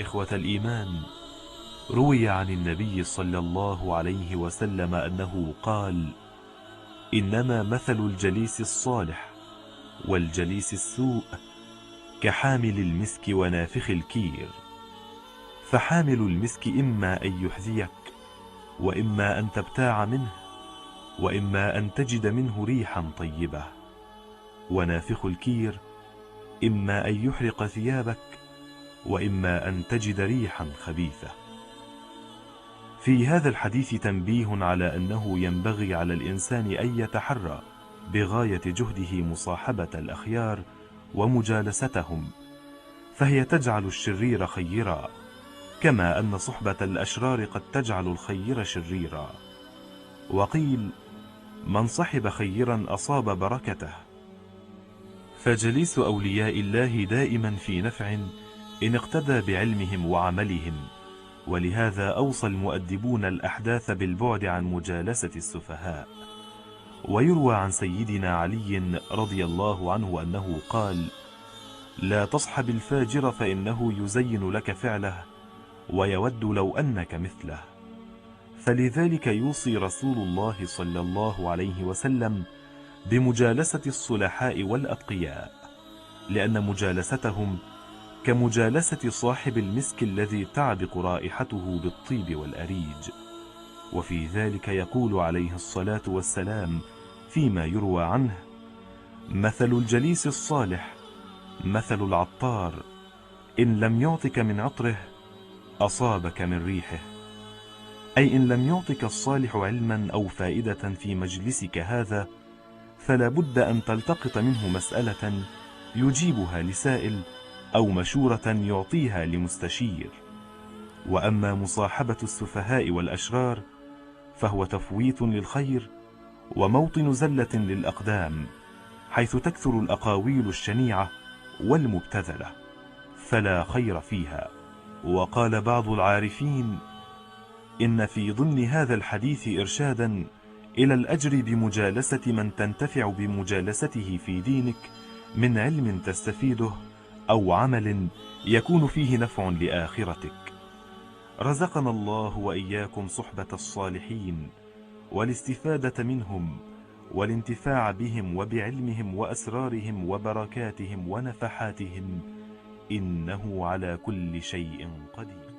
إخوة الإيمان، روي عن النبي صلى الله عليه وسلم أنه قال: إنما مثل الجليس الصالح والجليس السوء كحامل المسك ونافخ الكير، فحامل المسك إما أن يحذيك، وإما أن تبتاع منه، وإما أن تجد منه ريحا طيبة، ونافخ الكير إما أن يحرق ثيابك، وإما أن تجد ريحا خبيثة. في هذا الحديث تنبيه على أنه ينبغي على الإنسان أن يتحرى بغاية جهده مصاحبة الأخيار ومجالستهم، فهي تجعل الشرير خيرا، كما أن صحبة الأشرار قد تجعل الخير شريرا. وقيل: من صحب خيرا أصاب بركته. فجليس أولياء الله دائما في نفع إن اقتدى بعلمهم وعملهم، ولهذا أوصى المؤدبون الأحداث بالبعد عن مجالسة السفهاء. ويروى عن سيدنا علي رضي الله عنه أنه قال: لا تصحب الفاجر فإنه يزين لك فعله ويود لو أنك مثله. فلذلك يوصي رسول الله صلى الله عليه وسلم بمجالسة الصلحاء والأتقياء، لأن مجالستهم كمجالسة صاحب المسك الذي تعبق رائحته بالطيب والأريج. وفي ذلك يقول عليه الصلاة والسلام فيما يروى عنه: مثل الجليس الصالح مثل العطار، إن لم يعطك من عطره أصابك من ريحه، أي إن لم يعطك الصالح علما أو فائدة في مجلسك هذا، فلا بد أن تلتقط منه مسألة يجيبها لسائل، أو مشورة يعطيها لمستشير. وأما مصاحبة السفهاء والأشرار فهو تفويت للخير وموطن زلة للأقدام، حيث تكثر الأقاويل الشنيعة والمبتذلة، فلا خير فيها. وقال بعض العارفين: إن في ضمن هذا الحديث إرشادا إلى الأجر بمجالسة من تنتفع بمجالسته في دينك من علم تستفيده أو عمل يكون فيه نفع لآخرتك. رزقنا الله وإياكم صحبة الصالحين والاستفادة منهم والانتفاع بهم وبعلمهم وأسرارهم وبركاتهم ونفحاتهم، إنه على كل شيء قدير.